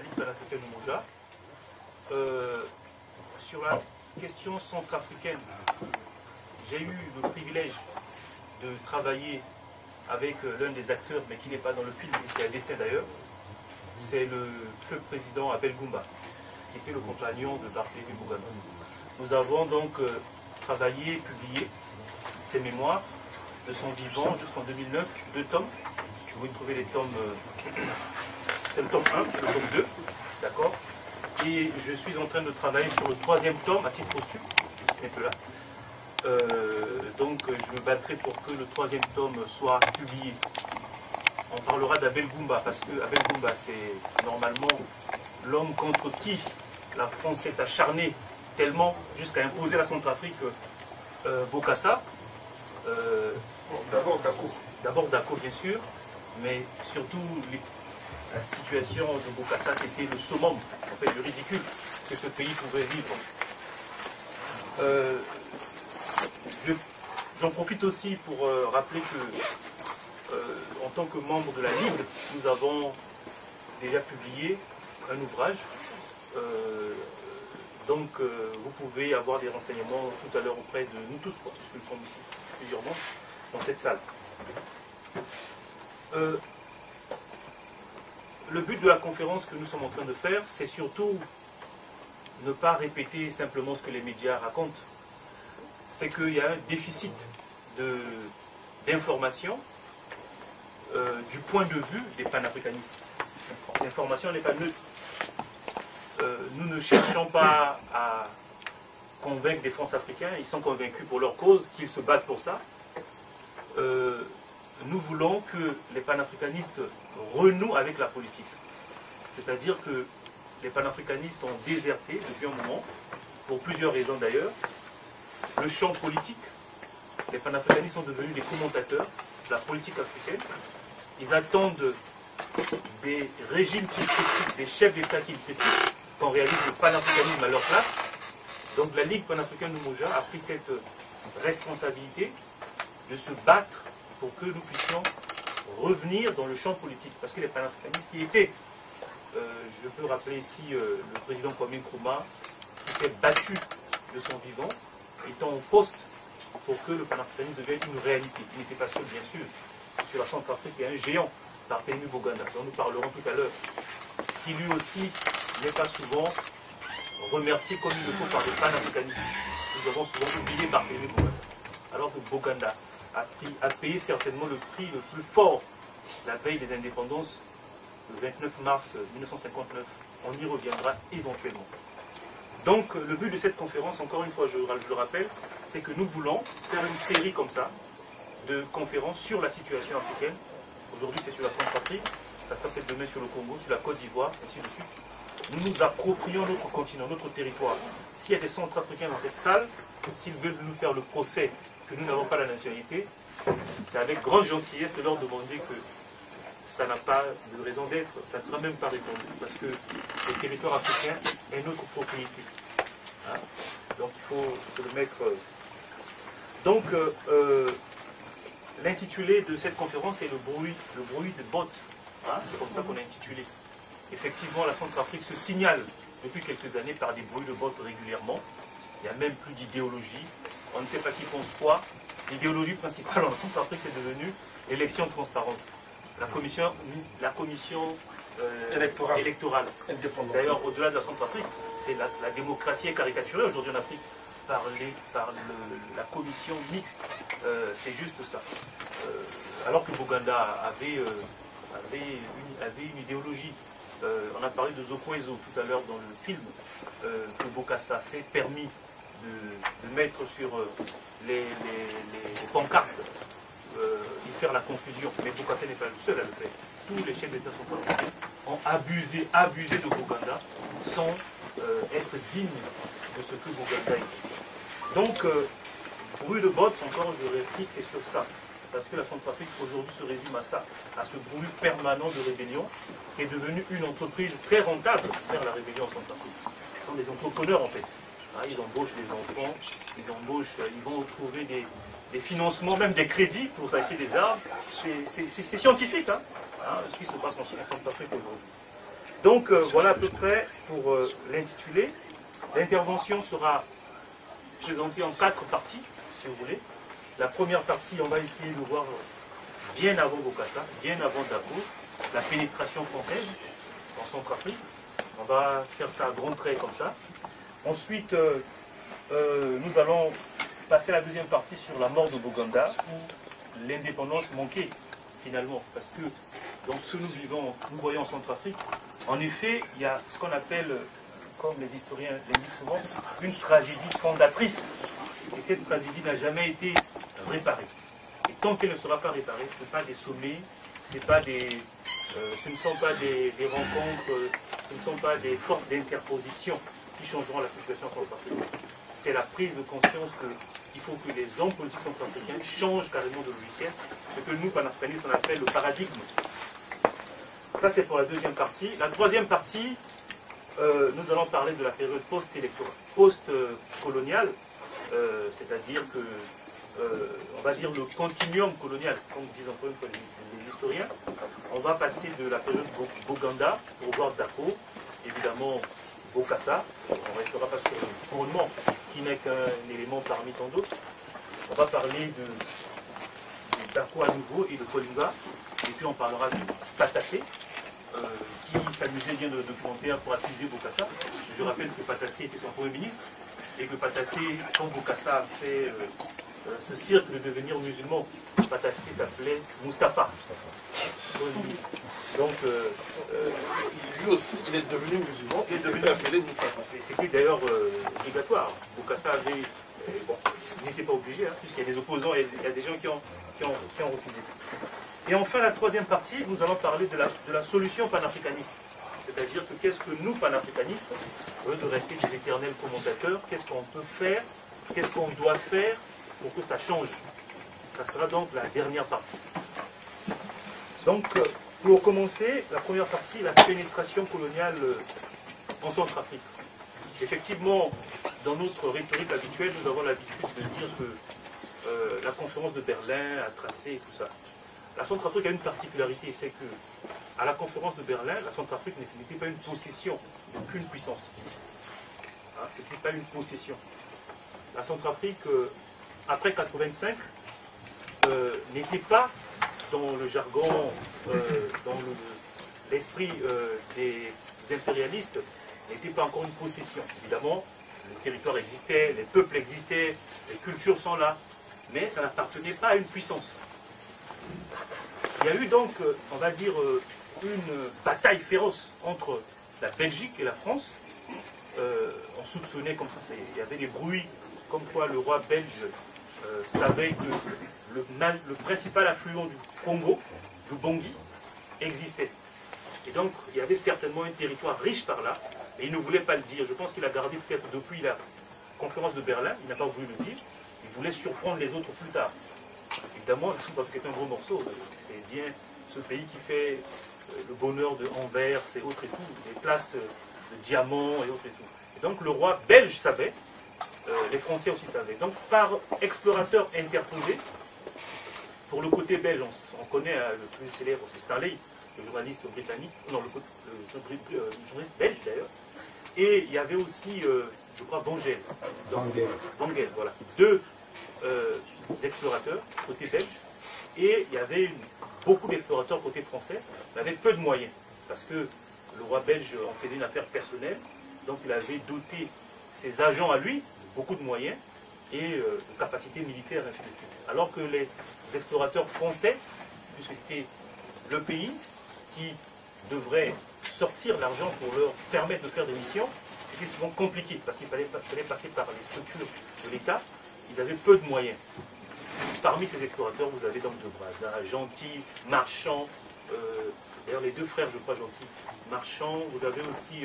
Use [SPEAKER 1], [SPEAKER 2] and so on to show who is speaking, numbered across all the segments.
[SPEAKER 1] Ligue panafricaine Umoja. Sur la question centrafricaine, j'ai eu le privilège de travailler avec l'un des acteurs, mais qui n'est pas dans le film, c'est un dessin d'ailleurs. C'est le feu président Abel Goumba, qui était le compagnon de Barthélémy Boganda. Nous avons donc travaillé, publié ses mémoires de son vivant jusqu'en 2009, 2 tomes. Vous pouvez trouver les tomes, c'est le tome 1, le tome 2, d'accord. Et je suis en train de travailler sur le 3e tome à titre posthume, je suis un peu là. Donc je me battrai pour que le 3e tome soit publié. On parlera d'Abel Goumba, parce que Abel Goumba, c'est normalement l'homme contre qui la France s'est acharnée tellement jusqu'à imposer à la Centrafrique Bokassa.
[SPEAKER 2] D'abord Dako.
[SPEAKER 1] D'abord Dako, bien sûr, mais surtout la situation de Bokassa, c'était le summum, en fait, du ridicule que ce pays pouvait vivre. J'en profite aussi pour rappeler que, en tant que membre de la Ligue, nous avons déjà publié un ouvrage. Donc, vous pouvez avoir des renseignements tout à l'heure auprès de nous tous, puisque nous sommes ici plusieurs membres dans cette salle. Le but de la conférence que nous sommes en train de faire, c'est surtout ne pas répéter simplement ce que les médias racontent. C'est qu'il y a un déficit d'information du point de vue des panafricanistes. L'information n'est pas neutre. Nous ne cherchons pas à convaincre des France-Africains, ils sont convaincus pour leur cause, qu'ils se battent pour ça. Nous voulons que les panafricanistes renouent avec la politique. C'est-à-dire que les panafricanistes ont déserté depuis un moment, pour plusieurs raisons d'ailleurs, le champ politique. Les panafricanistes sont devenus des commentateurs de la politique africaine. Ils attendent des régimes qu'ils critiquent, des chefs d'État qu'ils critiquent, qu'on réalise le panafricanisme à leur place. Donc la Ligue panafricaine Umoja a pris cette responsabilité de se battre pour que nous puissions revenir dans le champ politique. Parce que les panafricanistes y étaient. Je peux rappeler ici le président Kwame Nkrumah qui s'est battu de son vivant, étant au poste pour que le panafricanisme devienne une réalité. Il n'était pas seul, bien sûr. Sur la Centrafrique, il y a un géant, Barthélémy Boganda, dont nous parlerons tout à l'heure, qui lui aussi n'est pas souvent remercié comme il le faut par les panafricanistes. Nous avons souvent oublié Barthélémy Boganda. Alors que Boganda a payé certainement le prix le plus fort la veille des indépendances, le 29 mars 1959. On y reviendra éventuellement. Donc le but de cette conférence, encore une fois je le rappelle, c'est que nous voulons faire une série comme ça, de conférences sur la situation africaine. Aujourd'hui c'est sur la Centrafrique, ça sera peut-être demain sur le Congo, sur la Côte d'Ivoire, ainsi de suite. Nous nous approprions notre continent, notre territoire. S'il y a des Centrafricains dans cette salle, s'ils veulent nous faire le procès que nous n'avons pas la nationalité, c'est avec grande gentillesse de leur demander que ça n'a pas de raison d'être, ça ne sera même pas répondu, parce que le territoire africain est notre propriété. Hein? Donc il faut se le mettre. Donc l'intitulé de cette conférence est le bruit de bottes. Hein? C'est comme ça qu'on a intitulé. Effectivement, la Centrafrique se signale depuis quelques années par des bruits de bottes régulièrement. Il n'y a même plus d'idéologie. On ne sait pas qui pense quoi. L'idéologie principale en Centrafrique, c'est devenu l'élection transparente. La commission électorale. D'ailleurs, au-delà de la Centrafrique, c'est la démocratie est caricaturée aujourd'hui en Afrique par la commission mixte. C'est juste ça. Alors que Boganda avait une idéologie. On a parlé de Zokwezo tout à l'heure dans le film, que Bokassa s'est permis de mettre sur les pancartes et faire la confusion. Mais Bokassa n'est pas le seul à le faire. Tous les chefs d'État ont abusé de Boganda sans être dignes de ce que Boganda est. Donc, bruit de bottes, encore je réexplique, c'est sur ça. Parce que la Centrafrique aujourd'hui se résume à ça, à ce bruit permanent de rébellion, qui est devenu une entreprise très rentable pour faire la rébellion en Centrafrique. Ce sont des entrepreneurs en fait. Hein, ils embauchent des enfants, ils vont trouver des financements, même des crédits pour acheter des armes. C'est scientifique, hein, ce qui se passe en Centrafrique aujourd'hui. Donc voilà à peu près pour l'intitulé. L'intervention sera présentée en 4 parties, si vous voulez. La première partie, on va essayer de voir bien avant Bokassa, bien avant Dako, la pénétration française en Centrafrique. On va faire ça à grands traits comme ça. Ensuite, nous allons passer à la deuxième partie sur la mort de Boganda, où l'indépendance manquait finalement. Parce que dans ce que nous vivons, nous voyons en Centrafrique, en effet, il y a ce qu'on appelle, comme les historiens l'indiquent souvent, une tragédie fondatrice. Et cette tragédie n'a jamais été réparée. Et tant qu'elle ne sera pas réparée, ce ne sont pas des sommets, ce ne sont pas des rencontres, ce ne sont pas des forces d'interposition qui changeront la situation centrafricaine. C'est la prise de conscience qu'il faut que les hommes politiques centrafricains changent carrément de logiciel, ce que nous, panafricanistes, on appelle le paradigme. Ça, c'est pour la deuxième partie. La troisième partie, nous allons parler de la période post-coloniale, c'est-à-dire que, on va dire le continuum colonial, comme disent encore une fois les historiens. On va passer de la période Boganda pour voir Dako, évidemment Bokassa. On ne restera pas sur le couronnement, qui n'est qu'un élément parmi tant d'autres. On va parler de Dako à nouveau et de Kolinga, et puis on parlera de Patassé, qui s'amusait bien de le documentaire pour accuser Bokassa. Je rappelle que Patassé était son premier ministre, et que Patassé, quand Bokassa a fait ce cirque de devenir musulman, Patassé s'appelait Mustapha. Donc,
[SPEAKER 2] lui aussi, il est devenu musulman, il s'est fait appeler Mustapha.
[SPEAKER 1] Et c'était d'ailleurs obligatoire. Bokassa avait. Bon, il n'était pas obligé, hein, puisqu'il y a des opposants et il y a des gens qui ont refusé. Et enfin, la troisième partie, nous allons parler de la solution panafricaniste. C'est-à-dire que qu'est-ce que nous, panafricanistes, au lieu de rester des éternels commentateurs, qu'est-ce qu'on peut faire, qu'est-ce qu'on doit faire pour que ça change. Ça sera donc la dernière partie. Donc, pour commencer, la première partie, la pénétration coloniale en Centrafrique. Effectivement, dans notre rhétorique habituelle, nous avons l'habitude de dire que la conférence de Berlin a tracé tout ça. La Centrafrique a une particularité, c'est que à la conférence de Berlin, la Centrafrique n'était pas une possession d'aucune puissance. Hein, ce n'était pas une possession. La Centrafrique, après 1985, n'était pas dans le jargon, dans l'esprit des impérialistes, n'était pas encore une possession. Évidemment, le territoire existait, les peuples existaient, les cultures sont là, mais ça n'appartenait pas à une puissance. Il y a eu donc, on va dire, une bataille féroce entre la Belgique et la France. On soupçonnait comme ça, il y avait des bruits comme quoi le roi belge savait que le principal affluent du Congo, le Bangui, existait. Et donc, il y avait certainement un territoire riche par là, et il ne voulait pas le dire. Je pense qu'il a gardé peut-être depuis la conférence de Berlin, il n'a pas voulu le dire, il voulait surprendre les autres plus tard. Évidemment, c'est un gros morceau, c'est bien ce pays qui fait le bonheur de Anvers et autres et tout, les places de diamants et autres et tout. Et donc le roi belge savait, les Français aussi savaient. Donc par explorateur interposé, pour le côté belge, on connaît le plus célèbre, c'est Stanley, le journaliste britannique, non, le journaliste belge d'ailleurs. Et il y avait aussi, je crois, Vangel. Vangel, voilà. Deux explorateurs côté belge. Et il y avait beaucoup d'explorateurs côté français, mais avec peu de moyens. Parce que le roi belge en faisait une affaire personnelle, donc il avait doté ses agents à lui de beaucoup de moyens et de capacités militaires, ainsi de suite. Alors que les explorateurs français, puisque c'était le pays qui devrait sortir l'argent pour leur permettre de faire des missions, c'était souvent compliqué, parce qu'il fallait passer par les structures de l'État, ils avaient peu de moyens. Parmi ces explorateurs, vous avez donc de Brazza, Gentil, Marchand, d'ailleurs les deux frères, je crois, Gentil, Marchand, vous avez aussi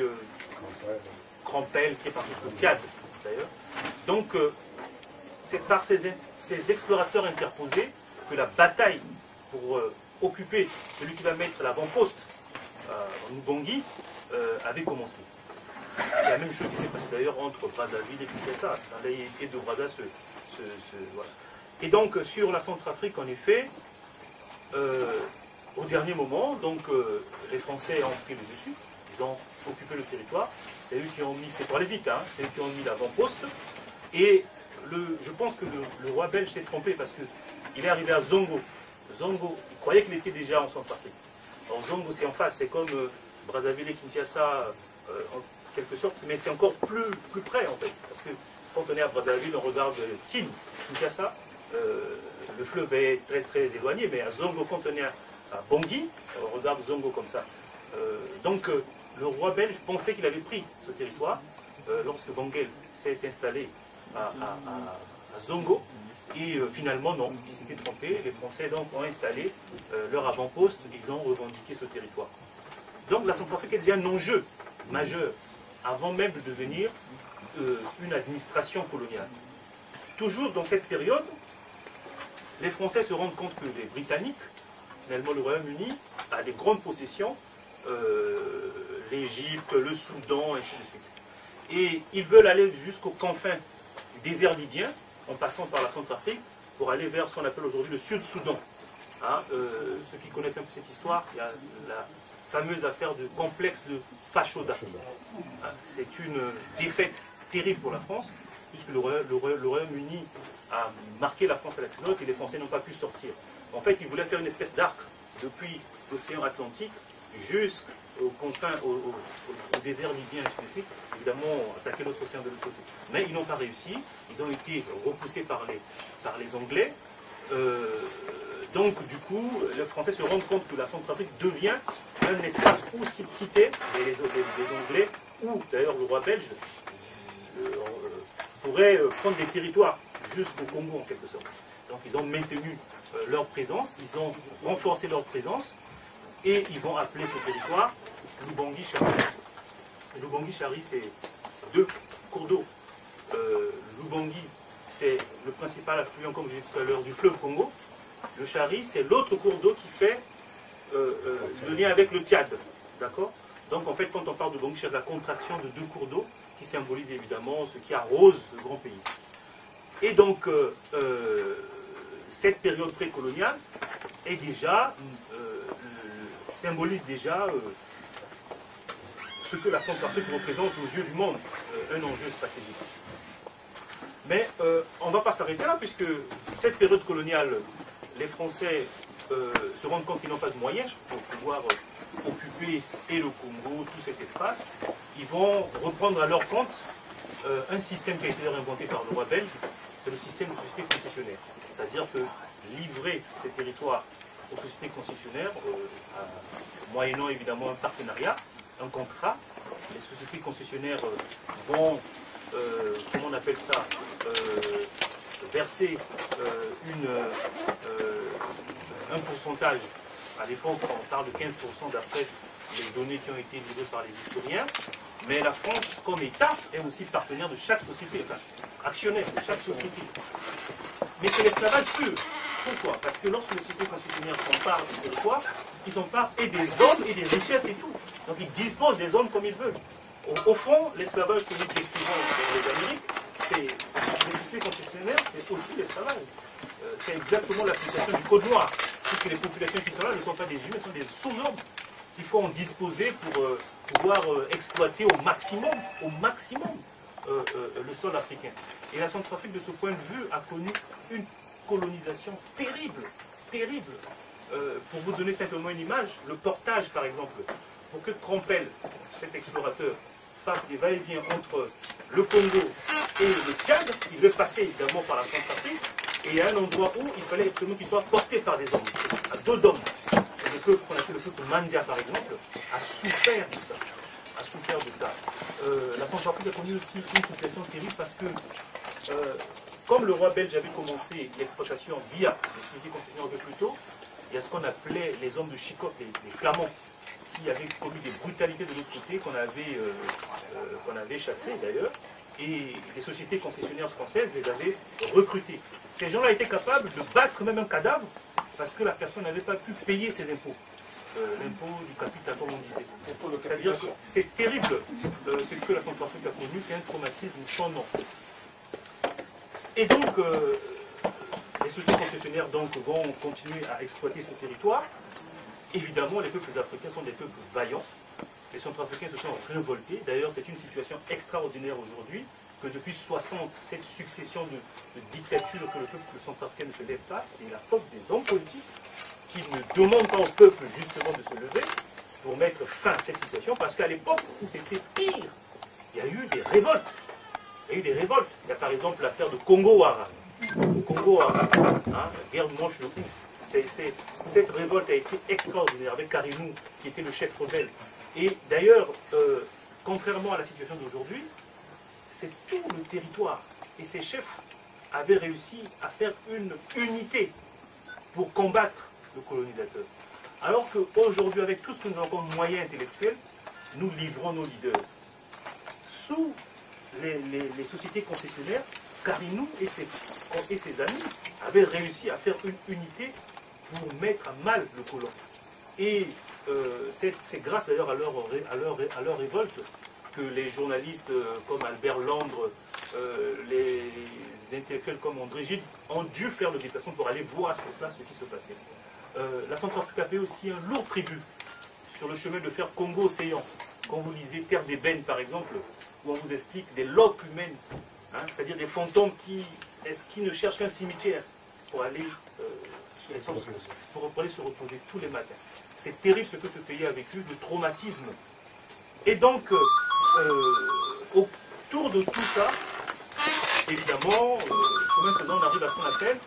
[SPEAKER 1] Crampel, qui est parti jusqu'au Tchad, d'ailleurs. Donc, c'est par ces explorateurs interposés que la bataille pour occuper celui qui va mettre l'avant-poste en Ubangui avait commencé. C'est la même chose qui s'est passée d'ailleurs entre Brazzaville et Kinshasa. Et de Brazza voilà. Et donc, sur la Centrafrique, en effet, au dernier moment, donc, les Français ont pris le dessus. ils ont occupé le territoire. C'est eux qui ont mis, c'est pour aller vite, hein, c'est eux qui ont mis l'avant-poste. Et je pense que le roi belge s'est trompé parce qu'il est arrivé à Zongo. Zongo, il croyait qu'il était déjà en Centrafrique. Alors Zongo, c'est en face, c'est comme Brazzaville et Kinshasa, en quelque sorte, mais c'est encore plus près en fait. Parce que quand on est à Brazzaville, on regarde Kinshasa, le fleuve est très très éloigné, mais à Zongo, quand on est à Bangui, on regarde Zongo comme ça. Donc le roi belge pensait qu'il avait pris ce territoire lorsque Bangel s'est installé à Zongo, et finalement non, ils s'étaient trompés. Les Français donc ont installé leur avant-poste, ils ont revendiqué ce territoire. Donc la Centrafrique est déjà un enjeu majeur avant même de devenir une administration coloniale. Toujours dans cette période, les Français se rendent compte que les Britanniques, finalement le Royaume-Uni, a des grandes possessions, l'Égypte, le Soudan, et ainsi de suite. Et ils veulent aller jusqu'aux confins du désert libyen, en passant par la Centrafrique, pour aller vers ce qu'on appelle aujourd'hui le Sud-Soudan. Hein, ceux qui connaissent un peu cette histoire, il y a la fameuse affaire du complexe de Fashoda. Hein, c'est une défaite terrible pour la France, puisque le Royaume-Uni a marqué la France à la culotte et les Français n'ont pas pu sortir. En fait, ils voulaient faire une espèce d'arc depuis l'océan Atlantique jusqu'aux confins, au désert libyen, et ainsi de suite. Évidemment, attaquer l'autre océan de l'autre côté. Mais ils n'ont pas réussi. Ils ont été repoussés par les Anglais. Donc, du coup, les Français se rendent compte que la Centrafrique devient un espace où s'ils quittaient les Anglais, ou d'ailleurs le roi belge, pourrait prendre des territoires jusqu'au Congo en quelque sorte. Donc ils ont maintenu leur présence, ils ont renforcé leur présence et ils vont appeler ce territoire Lubangui-Chari. Lubangui-Chari, c'est deux cours d'eau. Lubangui, c'est le principal affluent, comme je disais tout à l'heure, du fleuve Congo. Le Chari, c'est l'autre cours d'eau qui fait le lien avec le Tchad. D'accord? Donc en fait, quand on parle de Lubangui, c'est la contraction de deux cours d'eau qui symbolise évidemment ce qui arrose le grand pays. Et donc, cette période précoloniale est déjà, symbolise déjà ce que la Centrafrique représente aux yeux du monde, un enjeu stratégique. Mais on ne va pas s'arrêter là, puisque cette période coloniale, les Français se rendent compte qu'ils n'ont pas de moyens pour pouvoir occuper et le Congo, tout cet espace. Ils vont reprendre à leur compte un système qui a été inventé par le roi belge, c'est le système de société concessionnaire. C'est-à-dire que livrer ces territoires aux sociétés concessionnaires, moyennant évidemment un partenariat, un contrat, les sociétés concessionnaires vont, comment on appelle ça, verser un pourcentage. À l'époque, on parle de 15% d'après les données qui ont été livrées par les historiens. Mais la France, comme État, est aussi partenaire de chaque société, enfin, actionnaire de chaque société. Mais c'est l'esclavage pur. Pourquoi? Parce que lorsque les sociétés concessionnaires s'emparent de ces territoires, ils s'emparent et des hommes et des richesses et tout. Donc ils disposent des hommes comme ils veulent. Au fond, l'esclavage que nous décrivons dans les Amériques, c'est les sociétés concessionnaires, c'est aussi l'esclavage. C'est exactement l'application du code noir. Puisque les populations qui sont là ne sont pas des humains, ce sont des sous-hommes. Il faut en disposer pour pouvoir exploiter au maximum le sol africain. Et la Centrafrique, de ce point de vue, a connu une colonisation terrible, terrible. Pour vous donner simplement une image, le portage, par exemple, pour que Crompel, cet explorateur, fasse des va-et-vient entre le Congo et le Tchad, il veut passer évidemment par la Centrafrique, et il y a un endroit où il fallait absolument qu'il soit porté par des hommes, à dos d'hommes. Le peuple qu'on appelle le peuple Mandia, par exemple, a souffert de ça. La Centrafrique a connu aussi une situation terrible parce que, comme le roi belge avait commencé l'exploitation via les sociétés concessionnaires un peu plus tôt, il y a ce qu'on appelait les hommes de Chicotte, les Flamands, qui avaient commis des brutalités de l'autre côté, qu'on avait chassés d'ailleurs, et les sociétés concessionnaires françaises les avaient recrutés. Ces gens-là étaient capables de battre même un cadavre parce que la personne n'avait pas pu payer ses impôts. L'impôt du capital, comme on disait. C'est-à-dire que c'est terrible ce que la Centrafrique a connu, c'est un traumatisme sans nom. Et donc, les sociétés concessionnaires donc, vont continuer à exploiter ce territoire. Évidemment, les peuples africains sont des peuples vaillants. les Centrafricains se sont révoltés. D'ailleurs, c'est une situation extraordinaire aujourd'hui, que depuis 60, cette succession de dictatures que le peuple centrafricain ne se lève pas, c'est la faute des hommes politiques qui ne demandent pas au peuple justement de se lever pour mettre fin à cette situation, parce qu'à l'époque où c'était pire, il y a eu des révoltes. Il y a eu des révoltes. Il y a par exemple l'affaire de Congo-Wara. Congo-Wara, hein, la guerre de Manche le Hou. Cette révolte a été extraordinaire avec Karinou, qui était le chef rebelle. Et d'ailleurs, contrairement à la situation d'aujourd'hui, c'est tout le territoire. Et ces chefs avaient réussi à faire une unité pour combattre le colonisateur. Alors qu'aujourd'hui, avec tout ce que nous avons comme moyens intellectuels, nous livrons nos leaders. Sous les sociétés concessionnaires, Karinou et ses amis avaient réussi à faire une unité pour mettre à mal le colon. Et c'est grâce d'ailleurs à leur révolte que les journalistes comme Albert Londres, les intellectuels comme André Gide ont dû faire le déplacement pour aller voir sur place ce qui se passait. La Centrafrique a payé aussi un lourd tribut sur le chemin de fer Congo-Océan. Quand vous lisez Terre d'ébène par exemple, où on vous explique des loques humaines, hein, c'est-à-dire des fantômes qui ne cherchent qu'un cimetière pour aller se reposer tous les matins. C'est terrible ce que ce pays a vécu, le traumatisme. Et donc, autour de tout ça, évidemment, chemin faisant, on arrive à ce qu'on appelle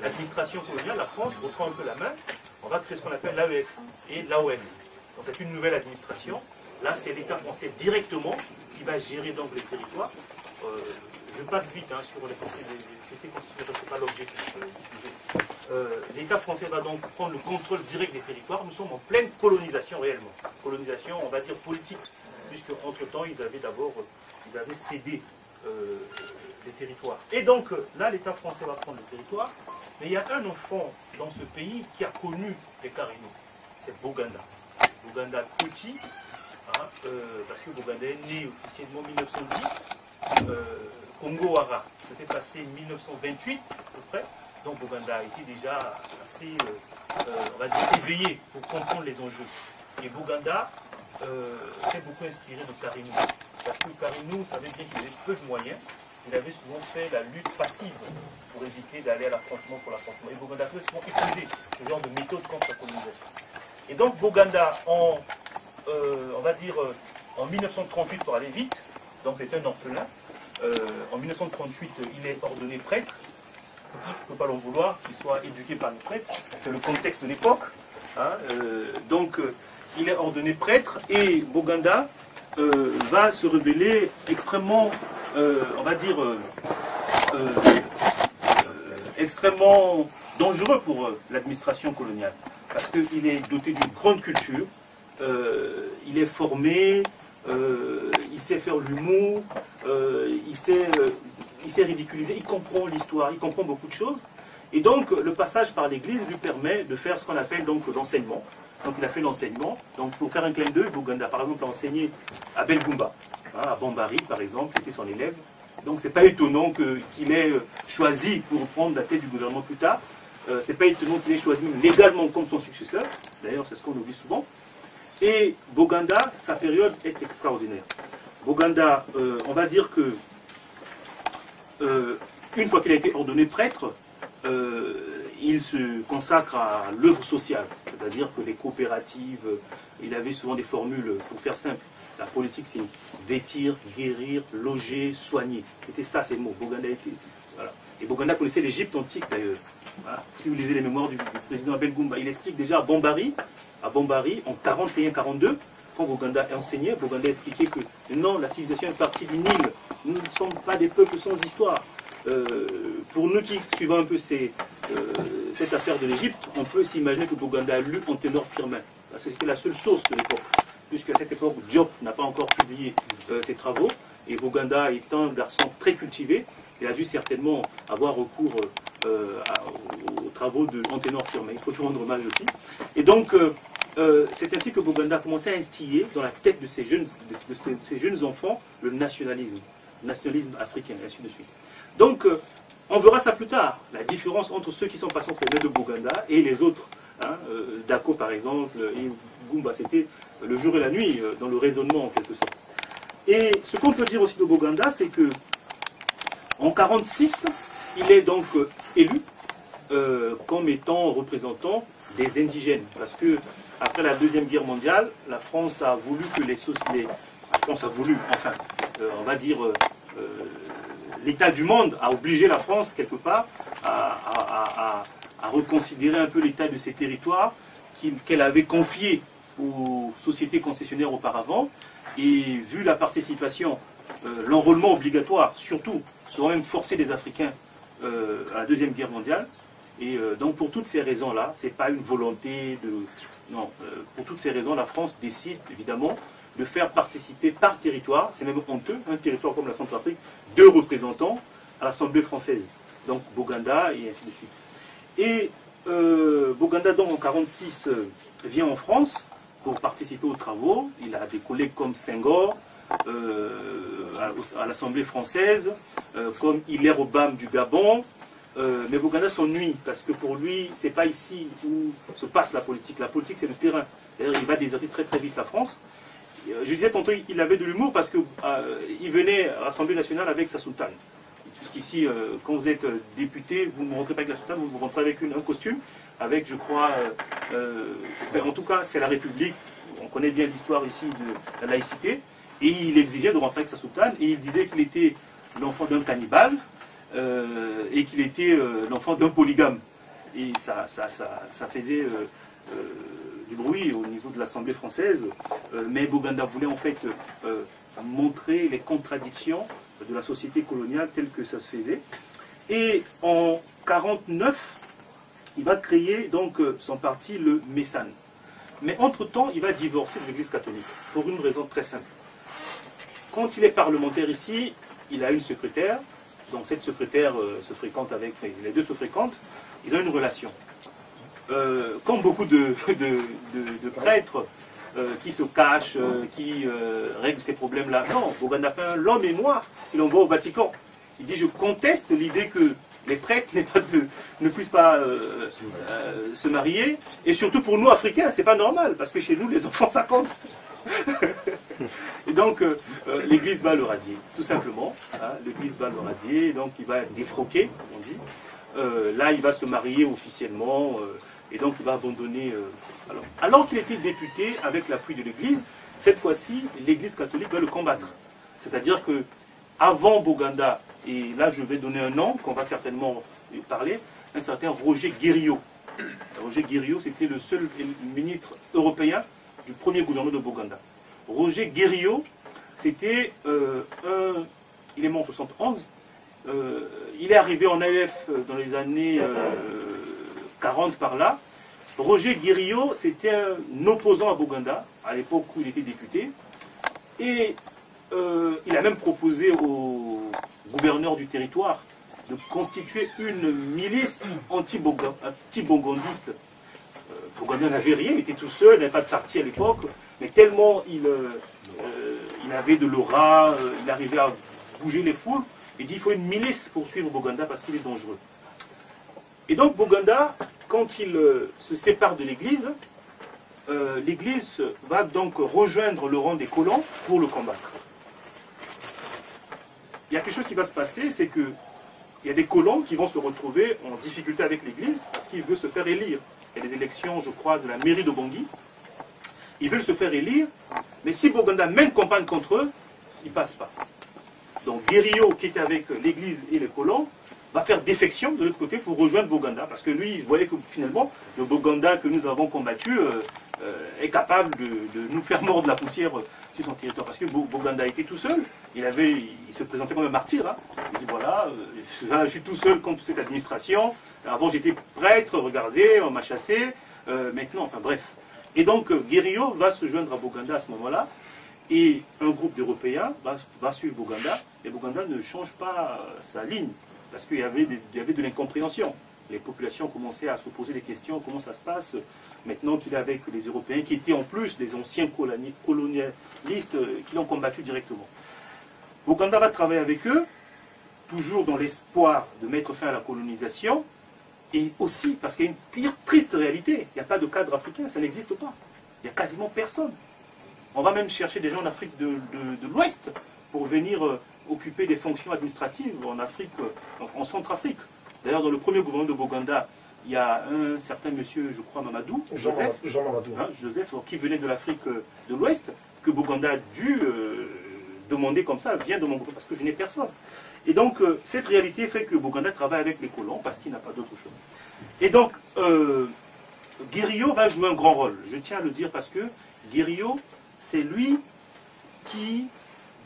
[SPEAKER 1] l'administration coloniale, la France reprend un peu la main, on va créer ce qu'on appelle l'AEF et l'AOF. Donc c'est une nouvelle administration. Là, c'est l'État français directement qui va gérer donc les territoires. Je passe vite hein, sur les sociétés constitutionnelles, parce que ce n'est pas l'objet du sujet. L'État français va donc prendre le contrôle direct des territoires. Nous sommes en pleine colonisation réellement. Colonisation, on va dire politique, puisque entre-temps, ils avaient cédé les territoires. Et donc, là, l'État français va prendre le territoire. Mais il y a un enfant dans ce pays qui a connu les Karinou. C'est Boganda. Boganda Koti, hein, parce que Boganda est né officiellement en 1910. Congo-Wara, ça s'est passé en 1928 à peu près. Donc Boganda a été déjà assez, on va dire, éveillé pour comprendre les enjeux. Et Boganda s'est beaucoup inspiré de Karinou. Parce que Karinou savait bien qu'il avait peu de moyens. Il avait souvent fait la lutte passive pour éviter d'aller à l'affrontement pour l'affrontement. Et Boganda avait souvent utilisé ce genre de méthode contre la colonisation. Et donc Boganda, on va dire en 1938, pour aller vite, donc c'est un orphelin, en 1938, il est ordonné prêtre. Il ne peut pas l'en vouloir qu'il soit éduqué par les prêtres. C'est le contexte de l'époque. Hein, donc, il est ordonné prêtre et Boganda va se révéler extrêmement, on va dire, extrêmement dangereux pour l'administration coloniale. Parce qu'il est doté d'une grande culture, il est formé, il sait faire l'humour, il sait ridiculiser, il comprend l'histoire, il comprend beaucoup de choses. Et donc, le passage par l'Église lui permet de faire ce qu'on appelle donc l'enseignement. Donc, il a fait l'enseignement. Donc, pour faire un clin d'œil, Boganda, par exemple, a enseigné à Belgoumba, hein, à Bambari, par exemple, c'était son élève. Donc, c'est pas étonnant qu'il ait choisi pour prendre la tête du gouvernement plus tard. C'est pas étonnant qu'il ait choisi légalement comme son successeur. D'ailleurs, c'est ce qu'on oublie souvent. Et Boganda, sa période est extraordinaire. Boganda, on va dire que une fois qu'il a été ordonné prêtre, il se consacre à l'œuvre sociale, c'est-à-dire que les coopératives, il avait souvent des formules, pour faire simple, la politique c'est vêtir, guérir, loger, soigner. C'était ça ces mots. Boganda était, voilà. Et Boganda connaissait l'Égypte antique d'ailleurs. Voilà. Si vous lisez les mémoires du président Abel Goumba, il explique déjà à Bambari en 41-42, quand Boganda enseigné, Boganda expliquait que non, la civilisation est partie du Nil, nous ne sommes pas des peuples sans histoire. Pour nous qui suivons un peu cette affaire de l'Égypte, on peut s'imaginer que Boganda a lu en ténor Firmin, parce que c'était la seule source de l'époque, puisqu'à cette époque, Diop n'a pas encore publié ses travaux, et Boganda étant un garçon très cultivé, il a dû certainement avoir recours aux travaux de Anténor Firmin. Il faut lui rendre hommage aussi. Et donc, c'est ainsi que Boganda a commencé à instiller dans la tête de ces jeunes enfants le nationalisme africain, et ainsi de suite. Donc, on verra ça plus tard, la différence entre ceux qui sont passés entre les mains de Boganda et les autres. Hein, Dako, par exemple, et Lumumba. C'était le jour et la nuit dans le raisonnement en quelque sorte. Et ce qu'on peut dire aussi de Boganda, c'est que en 1946, il est donc élu comme étant représentant des indigènes. Parce que après la Deuxième Guerre mondiale, la France a voulu que on va dire, l'état du monde a obligé la France, quelque part, à reconsidérer un peu l'état de ces territoires qu'elle avait confiés aux sociétés concessionnaires auparavant. Et vu la participation, l'enrôlement obligatoire, surtout, sans même forcer les Africains à la Deuxième Guerre mondiale. Et donc pour toutes ces raisons-là, ce n'est pas une volonté de... Non, pour toutes ces raisons, la France décide évidemment de faire participer par territoire, c'est même honteux, un territoire comme la Centrafrique, 2 représentants à l'Assemblée française. Donc Boganda et ainsi de suite. Et Boganda donc en 1946 vient en France pour participer aux travaux. Il a des collègues comme Senghor à l'Assemblée française, comme Hilaire Obam du Gabon. Mais Boganda s'ennuie parce que pour lui, c'est pas ici où se passe la politique. La politique, c'est le terrain. D'ailleurs, il va déserter très très vite la France. Je disais tantôt, il avait de l'humour parce qu'il venait à l'Assemblée nationale avec sa soutane. Puisqu'ici, quand vous êtes député, vous ne rentrez pas avec la soutane, vous rentrez avec un costume, avec, je crois, en tout cas, c'est la République. On connaît bien l'histoire ici de la laïcité. Et il exigeait de rentrer avec sa soutane. Et il disait qu'il était l'enfant d'un cannibale. Et qu'il était l'enfant d'un polygame. Et ça faisait du bruit au niveau de l'Assemblée française. Mais Boganda voulait en fait montrer les contradictions de la société coloniale telle que ça se faisait. Et en 1949, il va créer donc son parti, le Messane. Mais entre-temps, il va divorcer de l'Église catholique, pour une raison très simple. Quand il est parlementaire ici, il a une secrétaire. Donc cette secrétaire se fréquente avec, enfin, les deux se fréquentent, ils ont une relation. Comme beaucoup de prêtres qui se cachent, qui règlent ces problèmes-là. Non, Boganda fait un l'homme et moi, il envoie au Vatican. Il dit, je conteste l'idée que les prêtres ne puissent pas se marier. Et surtout pour nous, Africains, c'est pas normal, parce que chez nous, les enfants, ça compte. Et donc, l'Église va le radier, tout simplement. Hein, l'Église va le radier, donc il va défroquer, on dit. Là, il va se marier officiellement, et donc il va abandonner... Alors qu'il était député avec l'appui de l'Église, cette fois-ci, l'Église catholique va le combattre. C'est-à-dire que avant Boganda, et là je vais donner un nom qu'on va certainement parler, un certain Roger Guerriot. Roger Guerriot, c'était le seul ministre européen du premier gouvernement de Boganda. Roger Guerriot, c'était il est mort en 71, il est arrivé en AEF dans les années 40 par là. Roger Guerriot, c'était un opposant à Boganda, à l'époque où il était député, et il a même proposé au gouverneur du territoire de constituer une milice anti-bogandiste. Boganda n'avait rien, il était tout seul, il n'avait pas de parti à l'époque, mais tellement il avait de l'aura, il arrivait à bouger les foules, il dit il faut une milice pour suivre Boganda parce qu'il est dangereux. Et donc Boganda, quand il se sépare de l'Église, l'Église va donc rejoindre le rang des colons pour le combattre. Il y a quelque chose qui va se passer, c'est que il y a des colons qui vont se retrouver en difficulté avec l'Église parce qu'ils veulent se faire élire. Il y a des élections, je crois, de la mairie de Bangui. Ils veulent se faire élire, mais si Boganda mène campagne contre eux, ils ne passent pas. Donc Guerriot, qui était avec l'Église et les colons, va faire défection de l'autre côté pour rejoindre Boganda, parce que lui, il voyait que finalement, le Boganda que nous avons combattu est capable de nous faire mordre la poussière sur son territoire. Parce que Boganda était tout seul, il se présentait comme un martyr. Hein. Il dit voilà, je suis tout seul contre cette administration. Avant j'étais prêtre, regardez, on m'a chassé. Maintenant, enfin bref. Et donc Guerriot va se joindre à Boganda à ce moment-là. Et un groupe d'Européens va suivre Boganda. Et Boganda ne change pas sa ligne. Parce qu'il y avait de l'incompréhension. Les populations commençaient à se poser des questions, comment ça se passe maintenant qu'il est avec les Européens, qui étaient en plus des anciens colonialistes qui l'ont combattu directement. Boganda va travailler avec eux, toujours dans l'espoir de mettre fin à la colonisation, et aussi parce qu'il y a une triste réalité, il n'y a pas de cadre africain, ça n'existe pas. il n'y a quasiment personne. On va même chercher des gens en Afrique de l'Ouest pour venir occuper des fonctions administratives en Afrique, en Centrafrique. D'ailleurs, dans le premier gouvernement de Boganda, il y a un certain monsieur, je crois, Mamadou, Joseph, qui venait de l'Afrique de l'Ouest, que Boganda a dû demander comme ça, viens de mon groupe, parce que je n'ai personne. Et donc, cette réalité fait que Boganda travaille avec les colons, parce qu'il n'a pas d'autre chose. Et donc, Guiriot va jouer un grand rôle. Je tiens à le dire parce que Guiriot, c'est lui qui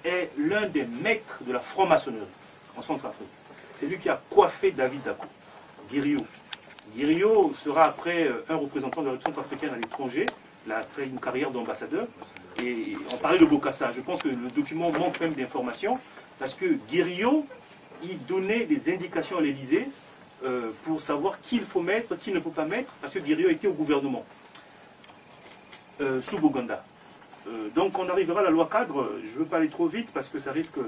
[SPEAKER 1] est l'un des maîtres de la franc-maçonnerie en Centrafrique. C'est lui qui a coiffé David Dacko, Guiriot. Guiriot sera après un représentant de la République centrafricaine à l'étranger. Il a fait une carrière d'ambassadeur. Et on parlait de Bokassa. Je pense que le document manque même d'informations parce que Guiriot, il donnait des indications à l'Élysée pour savoir qui il faut mettre, qui ne faut pas mettre, parce que Guiriot était au gouvernement sous Boganda. Donc on arrivera à la loi cadre. Je ne veux pas aller trop vite parce que ça risque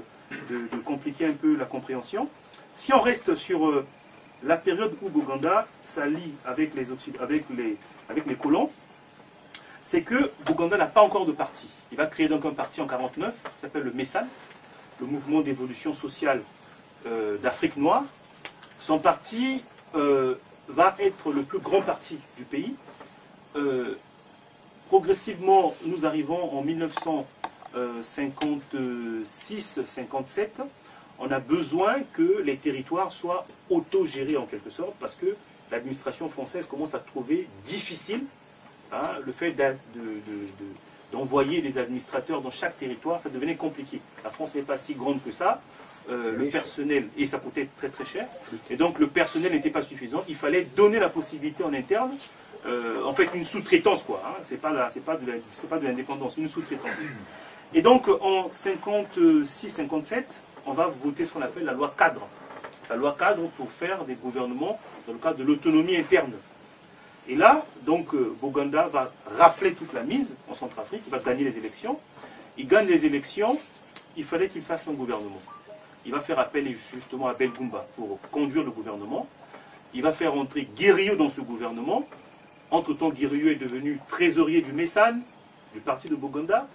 [SPEAKER 1] de compliquer un peu la compréhension. Si on reste sur la période où Boganda s'allie avec les colons, c'est que Boganda n'a pas encore de parti. Il va créer donc un parti en 1949, qui s'appelle le MESAL, le Mouvement d'évolution sociale d'Afrique noire. Son parti va être le plus grand parti du pays. Progressivement, nous arrivons en 1956-57. On a besoin que les territoires soient autogérés en quelque sorte, parce que l'administration française commence à trouver difficile le fait d'envoyer des administrateurs dans chaque territoire. Ça devenait compliqué. La France n'est pas si grande que ça. Le personnel, et ça coûtait très très cher, et donc le personnel n'était pas suffisant. Il fallait donner la possibilité en interne, en fait une sous-traitance quoi, c'est pas de l'indépendance, une sous-traitance. Et donc en 56-57, on va voter ce qu'on appelle la loi cadre. La loi cadre pour faire des gouvernements dans le cadre de l'autonomie interne. Et là, donc Boganda va rafler toute la mise en Centrafrique, il va gagner les élections. Il gagne les élections, il fallait qu'il fasse un gouvernement. Il va faire appel justement à Belgoumba pour conduire le gouvernement. Il va faire entrer Guiriot dans ce gouvernement. Entre-temps, Guiriot est devenu trésorier du MESAN, du parti de Boganda.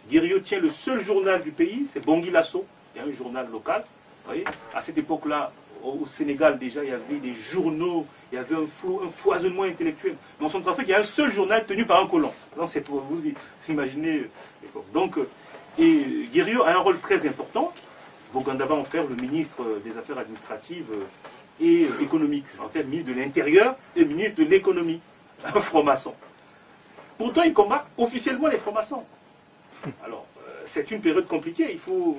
[SPEAKER 1] Guiriot tient le seul journal du pays, c'est Bangui Lasso. Il y a un journal local. Vous voyez, à cette époque-là, au Sénégal, déjà, il y avait des journaux, il y avait un foisonnement intellectuel. Mais en Centrafrique, il y a un seul journal tenu par un colon. Donc, c'est pour vous imaginer l'époque. Donc, et Guiriot a un rôle très important. Boganda va en faire le ministre des Affaires administratives et économiques. C'est-à-dire le ministre de l'Intérieur et le ministre de l'Économie. Un franc-maçon. Pourtant, il combat officiellement les francs-maçons. Alors, c'est une période compliquée. Il faut,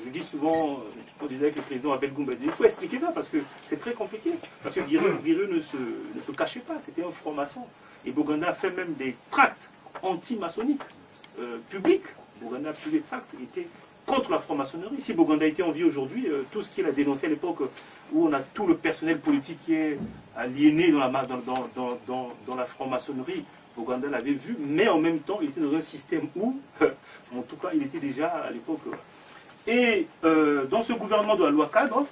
[SPEAKER 1] je dis souvent, je disais avec le président Abel Goumba, il faut expliquer ça parce que c'est très compliqué. Parce que Guiriot ne se cachait pas, c'était un franc-maçon. Et Boganda a fait même des tracts anti-maçonniques publics. Boganda a fait des tracts qui étaient contre la franc-maçonnerie. Si Boganda était en vie aujourd'hui, tout ce qu'il a dénoncé à l'époque où on a tout le personnel politique qui est aliéné dans la franc-maçonnerie, Boganda l'avait vu, mais en même temps, il était dans un système où, en tout cas, il était déjà à l'époque. Et dans ce gouvernement de la loi cadre,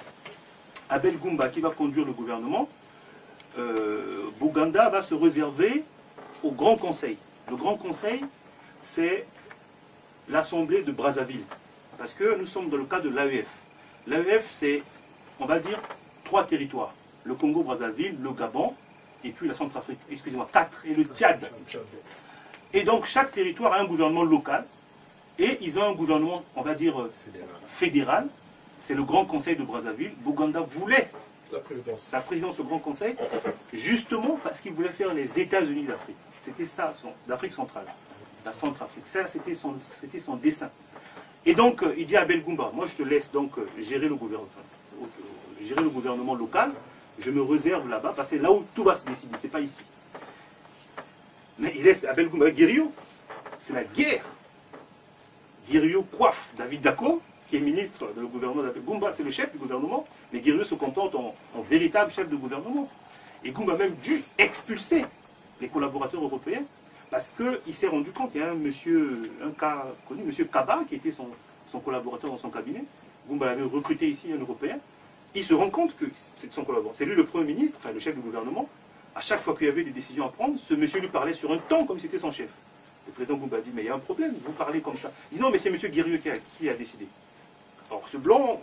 [SPEAKER 1] Abel Goumba, qui va conduire le gouvernement, Boganda va se réserver au Grand Conseil. Le Grand Conseil, c'est l'Assemblée de Brazzaville. Parce que nous sommes dans le cas de l'AEF. L'AEF, c'est, on va dire, 3 territoires. Le Congo-Brazzaville, le Gabon, et puis la Centrafrique. Excusez-moi, 4, et le Tchad. Et donc, chaque territoire a un gouvernement local, et ils ont un gouvernement, on va dire, fédéral. C'est le Grand Conseil de Brazzaville. Boganda voulait la présidence au Grand Conseil, justement parce qu'il voulait faire les États-Unis d'Afrique. C'était ça, d'Afrique centrale. La Centrafrique. Ça, c'était son dessein. Et donc, il dit à Abel Goumba, moi je te laisse donc gérer le gouvernement local, je me réserve là-bas, parce que c'est là où tout va se décider, c'est pas ici. Mais il laisse Abel Goumba, Guiriot, c'est la guerre. Guiriot coiffe David Dacko, qui est ministre du gouvernement d'Abel Goumba, c'est le chef du gouvernement, mais Guiriot se comporte en véritable chef de gouvernement. Et Goumba a même dû expulser les collaborateurs européens, parce qu'il s'est rendu compte, il y a un cas connu, M. Kaba, qui était son collaborateur dans son cabinet. Goumba l'avait recruté ici, un Européen. Il se rend compte que c'est son collaborateur. C'est lui le Premier ministre, enfin le chef du gouvernement. À chaque fois qu'il y avait des décisions à prendre, ce monsieur lui parlait sur un ton comme si c'était son chef.
[SPEAKER 3] Le président Goumba dit, mais il y a un problème, vous parlez comme ça. Il dit, non, mais c'est M. Guiriou qui a décidé. Alors ce blanc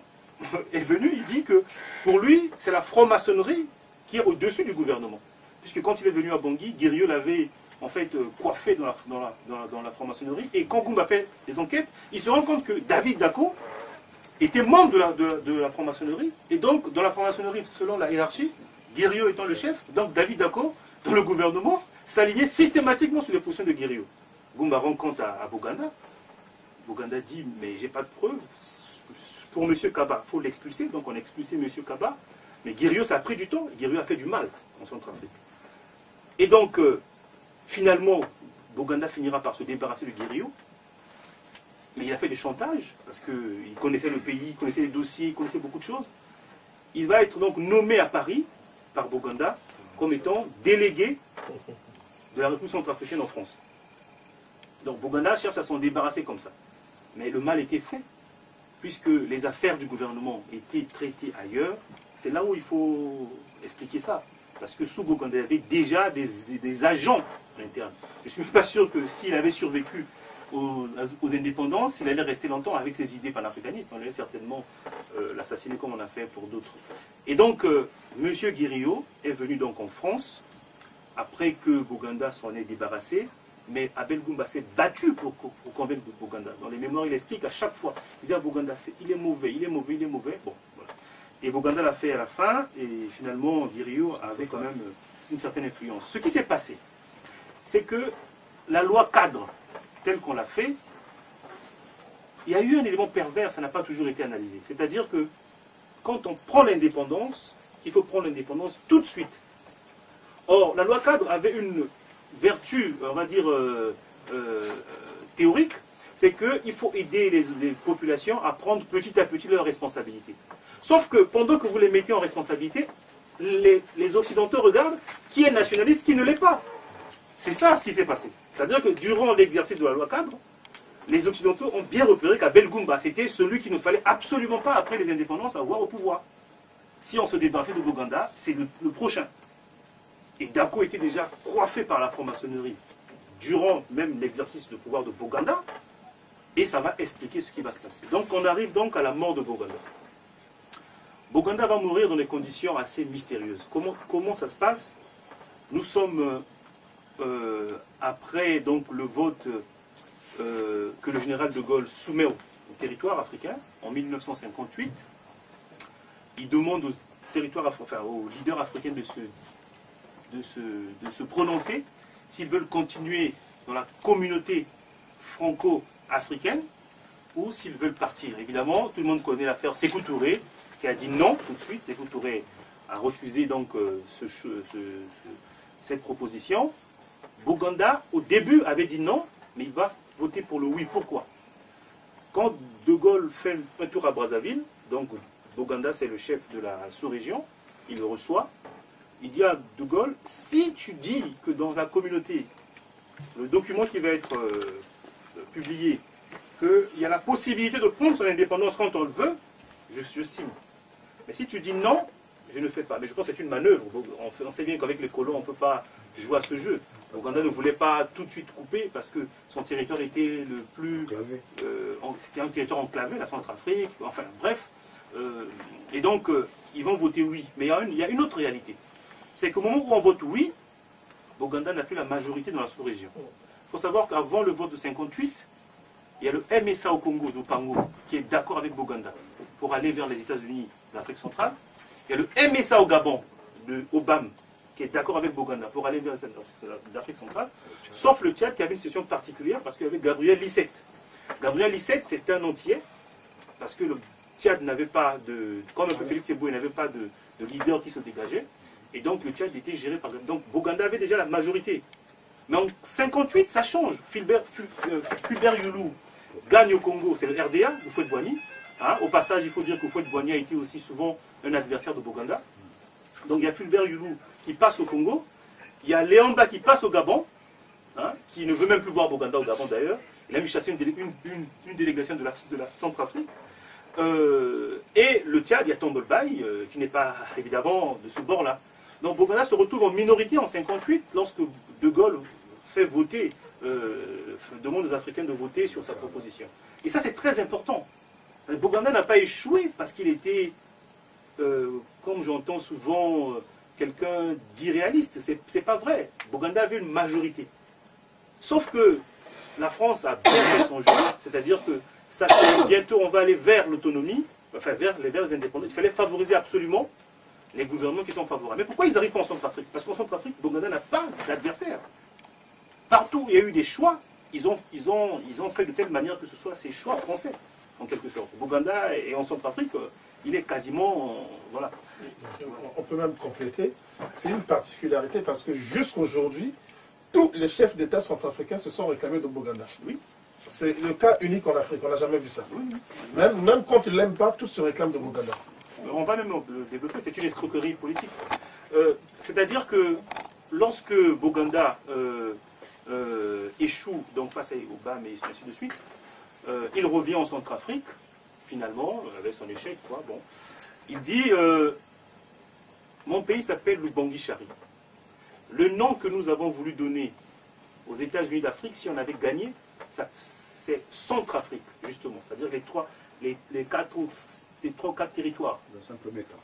[SPEAKER 3] est venu, il dit que pour lui, c'est la franc-maçonnerie qui est au-dessus du gouvernement. Puisque quand il est venu à Bangui, Guiriou l'avait en fait coiffé dans la franc-maçonnerie. Et quand Goumba fait des enquêtes, il se rend compte que David Dako était membre de la franc-maçonnerie. Et donc, dans la franc-maçonnerie, selon la hiérarchie, Guiriou étant le chef, donc David Dako, dans le gouvernement, s'alignait systématiquement sur les positions de Guiriou. Goumba rend compte à Boganda. Boganda dit, mais j'ai pas de preuves. Pour M. Kaba, il faut l'expulser. Donc on a expulsé M. Kaba. Mais Guiriou, ça a pris du temps. Guiriou a fait du mal en Centrafrique. Et donc, finalement, Boganda finira par se débarrasser de Guiriou. Mais il a fait des chantages, parce qu'il connaissait le pays, il connaissait les dossiers, il connaissait beaucoup de choses. Il va être donc nommé à Paris, par Boganda, comme étant délégué de la République centrafricaine en France. Donc Boganda cherche à s'en débarrasser comme ça. Mais le mal était fait, puisque les affaires du gouvernement étaient traitées ailleurs. C'est là où il faut expliquer ça. Parce que sous Boganda, il y avait déjà des agents internes. Je ne suis même pas sûr que s'il avait survécu aux indépendances, il allait rester longtemps avec ses idées panafricanistes. On allait certainement l'assassiner comme on a fait pour d'autres. Et donc, M. Guiriou est venu donc en France, après que Boganda s'en est débarrassé, mais Abel Goumba s'est battu pour convaincre Boganda. Dans les mémoires, il explique à chaque fois, il disait à Boganda, il est mauvais, il est mauvais, il est mauvais. Bon, voilà. Et Boganda l'a fait à la fin, et finalement, Guiriou avait quand même une certaine influence. Ce qui s'est passé, c'est que la loi cadre, telle qu'on l'a fait, il y a eu un élément pervers, ça n'a pas toujours été analysé. C'est-à-dire que quand on prend l'indépendance, il faut prendre l'indépendance tout de suite. Or, la loi cadre avait une vertu, on va dire, théorique, c'est qu'il faut aider les populations à prendre petit à petit leurs responsabilités. Sauf que pendant que vous les mettez en responsabilité, les Occidentaux regardent qui est nationaliste, qui ne l'est pas. C'est ça ce qui s'est passé. C'est-à-dire que durant l'exercice de la loi cadre, les Occidentaux ont bien repéré qu'Abel Goumba, c'était celui qu'il ne fallait absolument pas, après les indépendances, avoir au pouvoir. Si on se débarrassait de Boganda, c'est le prochain. Et Dako était déjà coiffé par la franc-maçonnerie durant même l'exercice de pouvoir de Boganda, et ça va expliquer ce qui va se passer. Donc on arrive donc à la mort de Boganda. Boganda va mourir dans des conditions assez mystérieuses. Comment ça se passe? Nous sommes après donc, le vote que le général de Gaulle soumet au territoire africain en 1958. Il demande aux leaders africains de se prononcer s'ils veulent continuer dans la communauté franco-africaine ou s'ils veulent partir. Évidemment, tout le monde connaît l'affaire Sékou Touré qui a dit non tout de suite. Sékou Touré a refusé donc cette proposition. Boganda, au début, avait dit non, mais il va voter pour le oui. Pourquoi? Quand De Gaulle fait un tour à Brazzaville, donc Boganda c'est le chef de la sous-région, il le reçoit, il dit à De Gaulle, si tu dis que dans la communauté, le document qui va être publié, qu'il y a la possibilité de prendre son indépendance quand on le veut, je signe. Mais si tu dis non, je ne fais pas. Mais je pense que c'est une manœuvre. On sait bien qu'avec les colons, on ne peut pas jouer à ce jeu. Boganda ne voulait pas tout de suite couper parce que son territoire était le plus... c'était un territoire enclavé, la Centrafrique, enfin bref. Et donc, ils vont voter oui. Mais il y a une autre réalité. C'est qu'au moment où on vote oui, Boganda n'a plus la majorité dans la sous-région. Il faut savoir qu'avant le vote de 58, il y a le MSA au Congo, d'Opango, qui est d'accord avec Boganda pour aller vers les États-Unis d'Afrique centrale. Il y a le MSA au Gabon, de Obama, qui est d'accord avec Boganda pour aller vers l'Afrique centrale, sauf le Tchad qui avait une situation particulière parce qu'il y avait Gabriel Lisset. Gabriel Lisset, c'est un entier, parce que le Tchad n'avait pas de... Comme un peu Félix Eboué n'avait pas de leader qui se dégageait, et donc le Tchad était géré par... Donc Boganda avait déjà la majorité. Mais en 58, ça change. Fulbert Youlou gagne au Congo, c'est le RDA, Houphouët-Boigny. Hein, au passage, il faut dire que Houphouët-Boigny a été aussi souvent un adversaire de Boganda. Donc il y a Fulbert Youlou qui passe au Congo, il y a Léamba qui passe au Gabon, hein, qui ne veut même plus voir Boganda au Gabon d'ailleurs. Il a même chassé une délégation de la Centrafrique. Et le Tchad, il y a Tombolbaï, qui n'est pas évidemment de ce bord-là. Donc Boganda se retrouve en minorité en 58 lorsque De Gaulle fait voter demande aux Africains de voter sur sa proposition. Et ça, c'est très important. Boganda n'a pas échoué parce qu'il était, comme j'entends souvent, quelqu'un d'irréaliste. C'est pas vrai. Boganda avait une majorité. Sauf que la France a bien fait son jeu, c'est-à-dire que bientôt on va aller vers l'autonomie, enfin vers les indépendances. Il fallait favoriser absolument les gouvernements qui sont favorables. Mais pourquoi ils n'arrivent pas en Centrafrique? Parce qu'en Centrafrique, Boganda n'a pas d'adversaire. Partout où il y a eu des choix, ils ont fait de telle manière que ce soit ces choix français, en quelque sorte. Boganda et en Centrafrique, il est quasiment... voilà.
[SPEAKER 2] On peut même compléter. C'est une particularité parce que jusqu'aujourd'hui, tous les chefs d'État centrafricains se sont réclamés de Boganda.
[SPEAKER 3] Oui.
[SPEAKER 2] C'est le cas unique en Afrique, on n'a jamais vu ça. Oui. Même quand ils ne l'aiment pas, tous se réclament de Boganda.
[SPEAKER 3] On va même le développer, c'est une escroquerie politique. C'est-à-dire que lorsque Boganda échoue donc face à Obama et ainsi de suite, il revient en Centrafrique, finalement, avec son échec, quoi. Bon. Il dit mon pays s'appelle Lubangui Chari. Le nom que nous avons voulu donner aux États-Unis d'Afrique, si on avait gagné, c'est Centrafrique, justement. C'est-à-dire les 3 ou 4 territoires,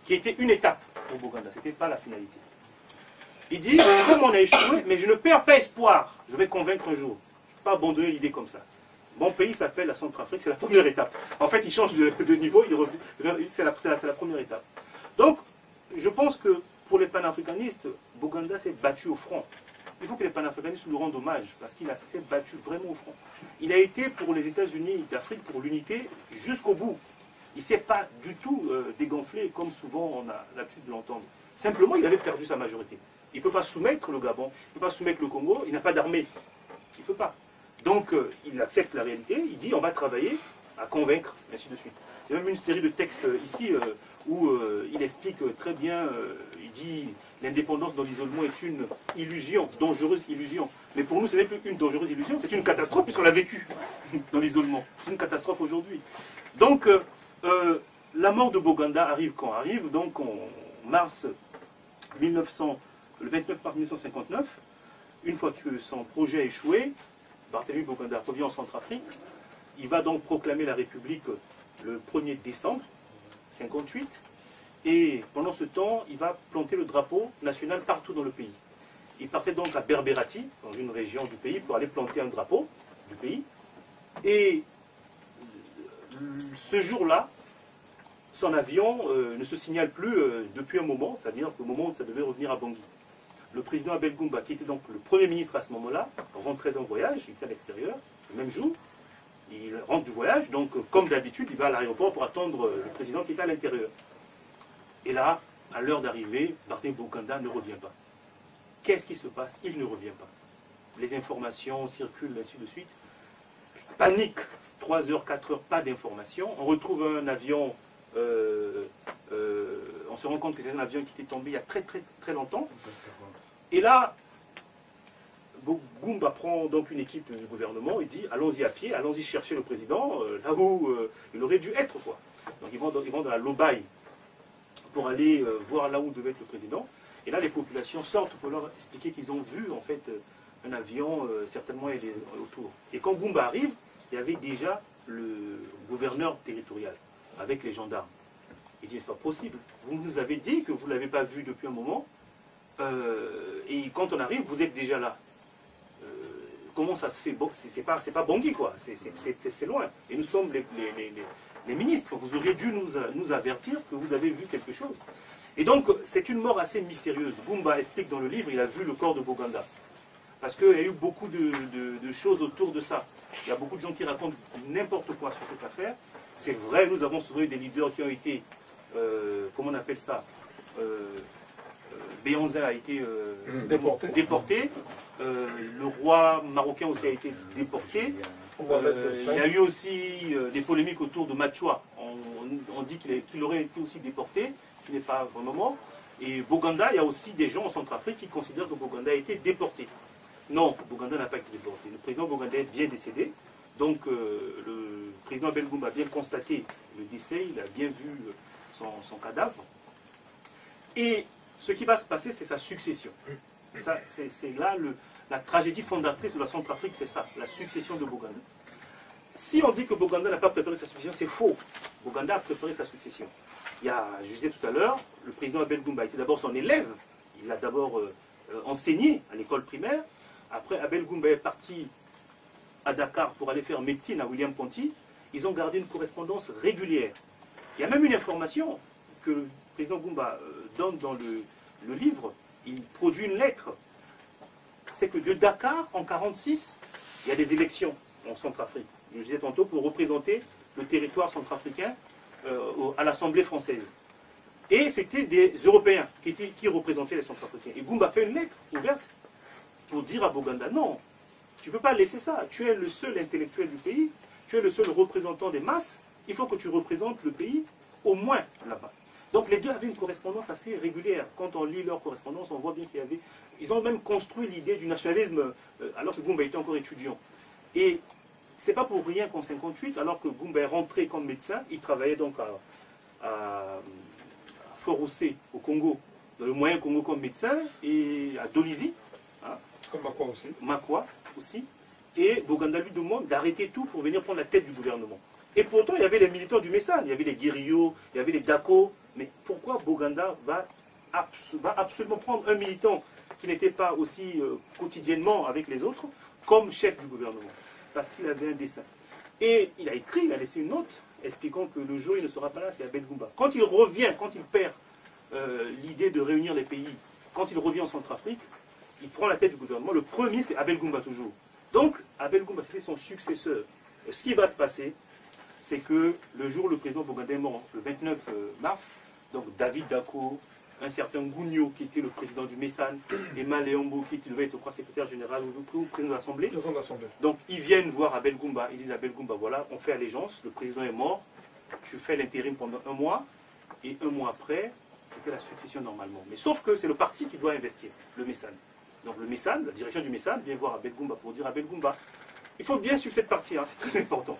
[SPEAKER 3] qui étaient une étape pour Boganda, ce n'était pas la finalité. Il dit, comme on a échoué, mais je ne perds pas espoir, je vais convaincre un jour. Je ne vais pas abandonner l'idée comme ça. Mon pays s'appelle la Centrafrique, c'est la première étape. En fait, il change de niveau, c'est la première étape. Donc, je pense que pour les panafricanistes, Boganda s'est battu au front. Il faut que les panafricanistes lui rendent hommage, parce qu'il s'est battu vraiment au front. Il a été pour les États-Unis d'Afrique, pour l'unité, jusqu'au bout. Il ne s'est pas du tout dégonflé, comme souvent on a l'habitude de l'entendre. Simplement, il avait perdu sa majorité. Il ne peut pas soumettre le Gabon, il ne peut pas soumettre le Congo, il n'a pas d'armée. Il ne peut pas. Donc, il accepte la réalité, il dit on va travailler à convaincre, ainsi de suite. Il y a même une série de textes ici où il explique très bien, il dit l'indépendance dans l'isolement est une illusion, dangereuse illusion. Mais pour nous, ce n'est plus une dangereuse illusion, c'est une catastrophe puisqu'on l'a vécu dans l'isolement. C'est une catastrophe aujourd'hui. Donc, la mort de Boganda arrive quand? Arrive donc en mars 1900. Le 29 mars 1959, une fois que son projet a échoué, Barthélemy Boganda revient en Centrafrique. Il va donc proclamer la République le 1er décembre 1958. Et pendant ce temps, il va planter le drapeau national partout dans le pays. Il partait donc à Berberati, dans une région du pays, pour aller planter un drapeau du pays. Et ce jour-là, son avion ne se signale plus depuis un moment, c'est-à-dire au moment où ça devait revenir à Bangui. Le président Abel Goumba, qui était donc le Premier ministre à ce moment-là, rentrait d'un voyage, il était à l'extérieur, le même jour, il rentre du voyage, donc comme d'habitude, il va à l'aéroport pour attendre le président qui était à l'intérieur. Et là, à l'heure d'arrivée, Barthélemy Boganda ne revient pas. Qu'est-ce qui se passe? Il ne revient pas. Les informations circulent, ainsi de suite. Panique, 3 heures, 4 heures, pas d'informations. On retrouve un avion, on se rend compte que c'est un avion qui était tombé il y a très très très longtemps. Et là, Goumba prend donc une équipe du gouvernement et dit allons-y à pied, allons-y chercher le président, là où il aurait dû être, quoi. Donc ils vont dans la Lobaye pour aller voir là où devait être le président. Et là, les populations sortent pour leur expliquer qu'ils ont vu en fait un avion certainement autour. Et quand Goumba arrive, il y avait déjà le gouverneur territorial avec les gendarmes. Il dit, c'est pas possible. Vous nous avez dit que vous ne l'avez pas vu depuis un moment. Et quand on arrive, vous êtes déjà là. Comment ça se fait? Bon, c'est pas Bangui, quoi. C'est loin. Et nous sommes les ministres. Vous auriez dû nous avertir que vous avez vu quelque chose. Et donc, c'est une mort assez mystérieuse. Goumba explique dans le livre, il a vu le corps de Boganda. Parce qu'il y a eu beaucoup de choses autour de ça. Il y a beaucoup de gens qui racontent n'importe quoi sur cette affaire. C'est vrai, nous avons sauvé des leaders qui ont été, comment on appelle ça, Béhanzin a été déporté. Le roi marocain aussi a été déporté. Il y a eu aussi des polémiques autour de Machoua. On dit qu'il aurait été aussi déporté, qui n'est pas vraiment mort. Et Boganda, il y a aussi des gens en Centrafrique qui considèrent que Boganda a été déporté. Non, Boganda n'a pas été déporté. Le président Boganda est bien décédé. Donc le président Abel Goumba a bien constaté le décès, il a bien vu son cadavre. Et ce qui va se passer, c'est sa succession. C'est là La tragédie fondatrice de la Centrafrique, c'est ça, la succession de Boganda. Si on dit que Boganda n'a pas préparé sa succession, c'est faux. Boganda a préparé sa succession. Il y a, je disais tout à l'heure, le président Abel Goumba était d'abord son élève. Il a d'abord enseigné à l'école primaire. Après, Abel Goumba est parti à Dakar pour aller faire médecine à William Ponty. Ils ont gardé une correspondance régulière. Il y a même une information que le président Goumba donne dans le livre. Il produit une lettre. C'est que de Dakar, en 1946, il y a des élections en Centrafrique. Je disais tantôt, pour représenter le territoire centrafricain à l'Assemblée française. Et c'était des Européens qui représentaient les Centrafricains. Et Goumba fait une lettre ouverte pour dire à Boganda, non, tu ne peux pas laisser ça. Tu es le seul intellectuel du pays, tu es le seul représentant des masses, il faut que tu représentes le pays au moins là-bas. Donc les deux avaient une correspondance assez régulière. Quand on lit leur correspondance, on voit bien qu'il y avait... Ils ont même construit l'idée du nationalisme alors que Goumba était encore étudiant. Et c'est pas pour rien qu'en 1958, alors que Goumba est rentré comme médecin, il travaillait donc à Fort-Roussé, au Congo, dans le moyen Congo comme médecin, et à Dolisie, hein,
[SPEAKER 2] Comme Makwa aussi.
[SPEAKER 3] Makwa aussi, et Boganda lui demande d'arrêter tout pour venir prendre la tête du gouvernement. Et pourtant, il y avait les militants du Messane, il y avait les guérilleaux, il y avait les Dako, mais pourquoi Boganda va absolument prendre un militant qui n'était pas aussi quotidiennement avec les autres comme chef du gouvernement? Parce qu'il avait un dessein. Et il a écrit, il a laissé une note expliquant que le jour où il ne sera pas là, c'est Abel Goumba. Quand il revient, quand il perd l'idée de réunir les pays, quand il revient en Centrafrique, il prend la tête du gouvernement. Le premier, c'est Abel Goumba toujours. Donc, Abel Goumba, c'était son successeur. Et ce qui va se passer, c'est que le jour où le président Boganda est mort, le 29 mars, donc David Dako, un certain Gounio, qui était le président du Messane, Emma Léombo, qui devait être au secrétaire général ou président de l'Assemblée. Donc, ils viennent voir Abel Goumba. Ils disent à Abel Goumba, voilà, on fait allégeance, le président est mort, tu fais l'intérim pendant 1 mois, et 1 mois après, tu fais la succession normalement. Mais sauf que c'est le parti qui doit investir, le Messane. Donc le Messane, la direction du Messane, vient voir Abel Goumba pour dire à Abel Goumba, il faut bien suivre cette partie, hein, c'est très important.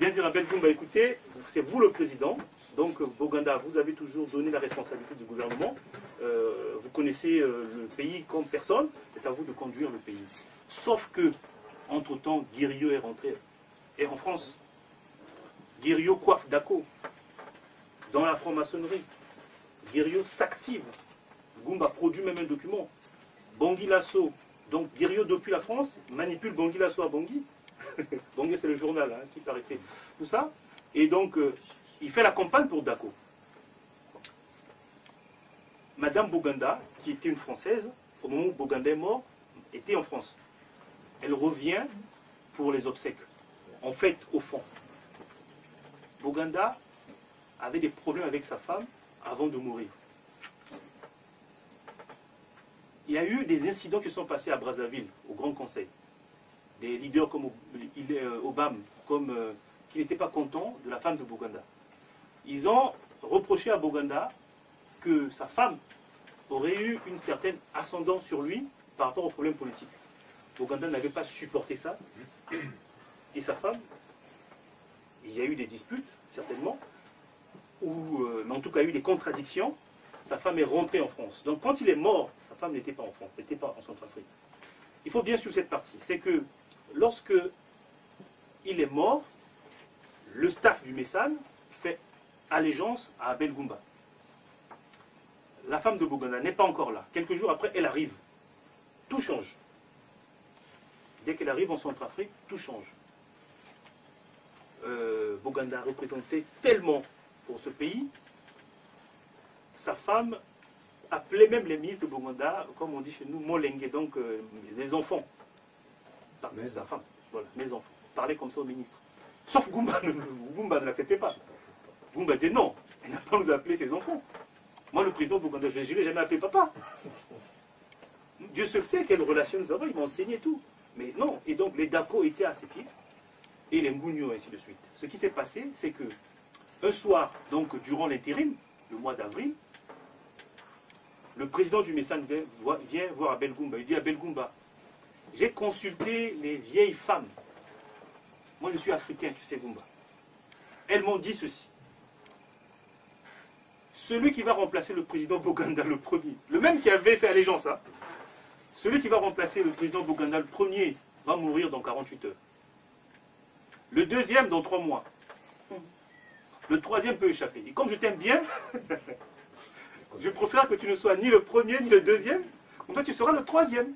[SPEAKER 3] Bien dire à Abel Goumba, écoutez, c'est vous le président, donc Boganda, vous avez toujours donné la responsabilité du gouvernement, vous connaissez le pays comme personne, c'est à vous de conduire le pays. Sauf que, entre-temps, Guiriot est rentré, et en France, Guiriot coiffe Dako, dans la franc-maçonnerie. Guiriot s'active, Goumba produit même un document. Bangui Lasso, donc Guiriot depuis la France, manipule Bangui Lasso à Bangui. Bangui c'est le journal hein, qui paraissait, tout ça. Et donc, il fait la campagne pour Dako. Madame Boganda, qui était une Française, au moment où Boganda est mort, était en France. Elle revient pour les obsèques. En fait, au fond, Boganda avait des problèmes avec sa femme avant de mourir. Il y a eu des incidents qui sont passés à Brazzaville, au Grand Conseil. Des leaders comme Obama, qui n'étaient pas contents de la femme de Boganda. Ils ont reproché à Boganda que sa femme aurait eu une certaine ascendance sur lui par rapport aux problèmes politiques. Boganda n'avait pas supporté ça. Et sa femme, il y a eu des disputes, certainement, mais en tout cas il y a eu des contradictions. Sa femme est rentrée en France. Donc quand il est mort, sa femme n'était pas en France, n'était pas en Centrafrique. Il faut bien suivre cette partie. C'est que lorsque il est mort, le staff du Messane fait allégeance à Abel Goumba. La femme de Boganda n'est pas encore là. Quelques jours après, elle arrive. Tout change. Dès qu'elle arrive en Centrafrique, tout change. Boganda représentait tellement pour ce pays. Sa femme appelait même les ministres de Boganda, comme on dit chez nous, Molengue, donc les enfants. Enfin, sa femme, voilà, mes enfants. Parlait comme ça au ministre. Sauf Goumba, Goumba ne l'acceptait pas. Goumba disait non, elle n'a pas nous appeler ses enfants. Moi, le président Boganda, je ne l'ai jamais appelé papa. Dieu seul sait quelle relation nous avons, il m'a enseigné tout. Mais non, et donc les Dako étaient à ses pieds, et les Ngounio, ainsi de suite. Ce qui s'est passé, c'est que un soir, donc durant l'intérim, le mois d'avril, le président du Messane vient voir Abel Goumba. Il dit à Abel Goumba, j'ai consulté les vieilles femmes. Moi, je suis africain, tu sais, Goumba. Elles m'ont dit ceci. Celui qui va remplacer le président Boganda, le premier, le même qui avait fait allégeance, hein, Celui qui va remplacer le président Boganda, le premier, va mourir dans 48 heures. Le deuxième dans 3 mois. Le troisième peut échapper. Et comme je t'aime bien, je préfère que tu ne sois ni le premier ni le deuxième. Comme ça, tu seras le troisième.